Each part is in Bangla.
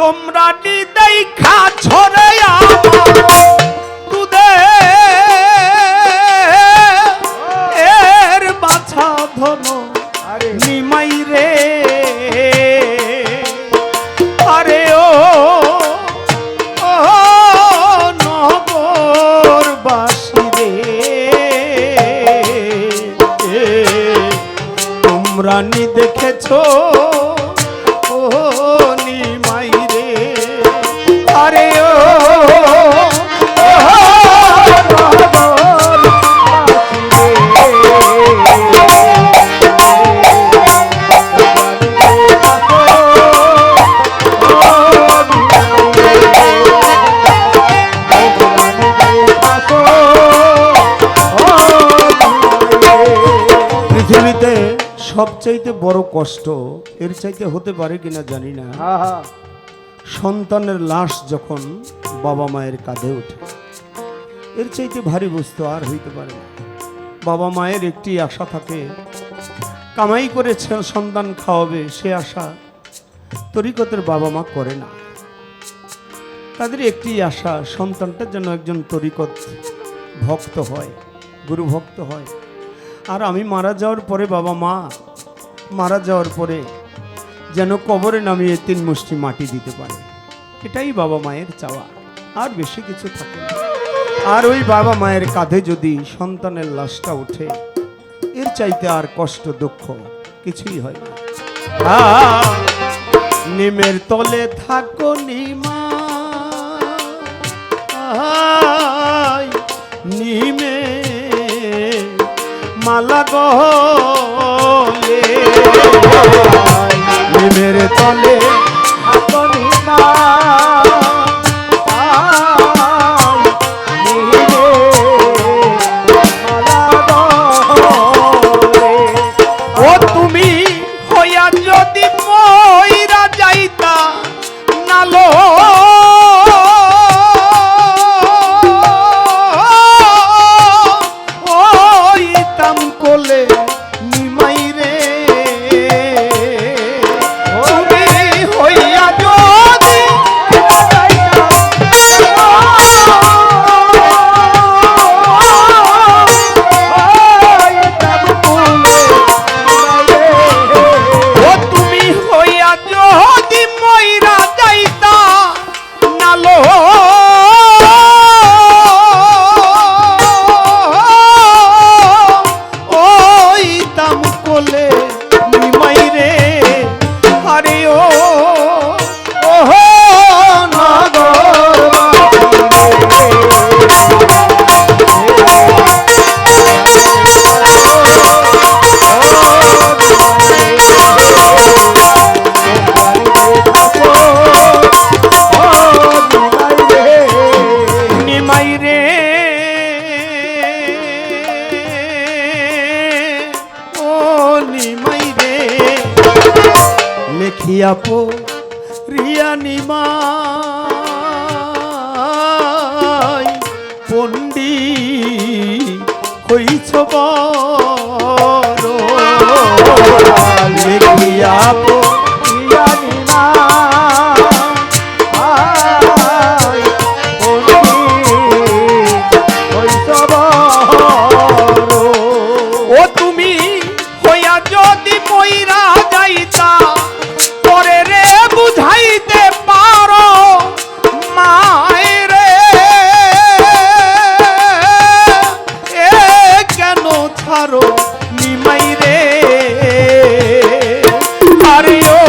তোমরা নিদেই খা ছড়ে দুধের বাছা ধন নিমাই রে আরে ও নগরবাসী রে তোমরা নি দেখেছো আরে ও পৃথিবীতে সবচাইতে বড় কষ্ট এর চাইতে হতে পারে কিনা জানি না। সন্তানের লাশ যখন বাবা মায়ের কাঁধে ওঠে এর চাইতে ভারী বস্তু আর হইতে পারে না। বাবা মায়ের একটি আশা থাকে, কামাই করে সন্তান খাওয়াবে, সে আশা তরিকতের বাবা মা করে না। তাদের একটি আশা সন্তানটা যেন একজন তরিকত ভক্ত হয়, গুরু ভক্ত হয়। আর আমি মারা যাওয়ার পরে বাবা মা মারা যাওয়ার পরে যেন কবরে নামিয়ে 3 মুষ্টি মাটি দিতে পারে, এটাই বাবা মায়ের চাওয়া, আর বেশি কিছু থাকে না। আর ওই বাবা মায়ের কাঁধে যদি সন্তানের লাশটা ওঠে এর চাইতে আর কষ্ট দুঃখ কিছুই হয় না। নিমের তলে থাকো নিমা নিমে মালা গলে নিমের তলে থাকো নিমা লেখিয়াপো রিয়া নিমাই পন্ডি হইছ বড় লেখিয়াপো রিয়া নিমাই পন্ডি হইছ বড় ও তুমি হইয়া যদি মইরা যাইতা পরে রে বুঝাইতে পারো মায়েরে এ কেন ছাড়ো নিমাই রে আরে ও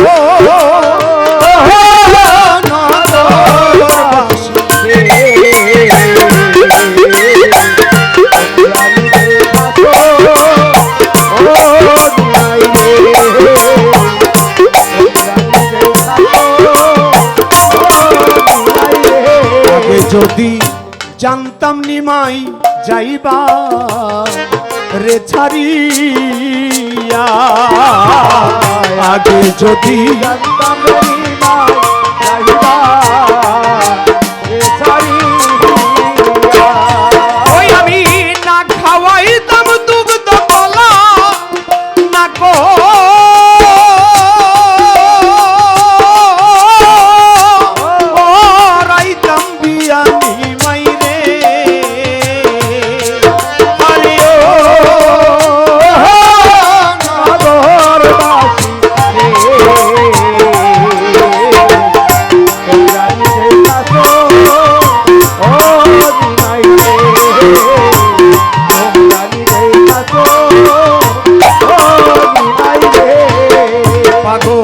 যদি জানতাম নিমাই যাইবা রে ছাড়িয়া আগে যদি জানতাম নিমাই যাইবা রে ছাড়িয়া ওই আমি না খাওয়াইতাম দুগ্ধ কলা না কো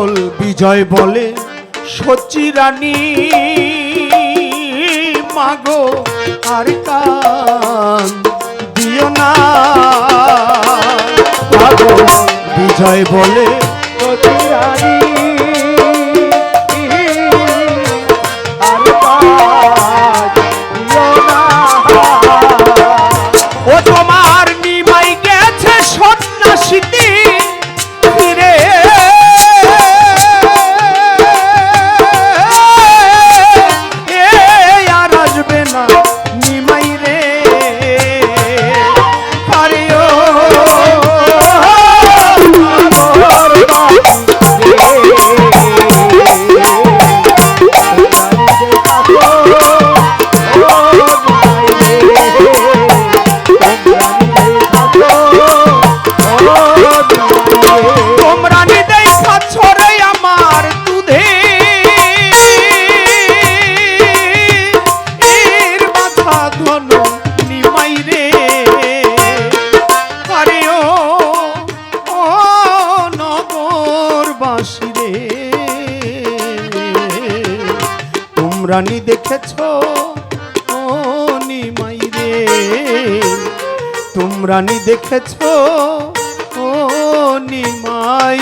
পাগল বিজয় বলে সচি রানী মাগো আর কান দিও না। পাগল বিজয় বলে সচি রানী আর কান দিও না। ও তোমার নিমাই গেছে সন্ন্যাসীতে ফিরে আর আসবে না নিমাই রে। আরে ও তোমরা নিদেই ছাড়ে আমার দুধে এর মাথা ধন নিমাই রে। আরে ও নগরবাসী রে, তোমরা নি দেখেছ ও নিমাই রে, তোমরা নি দেখেছ ও নিমাই।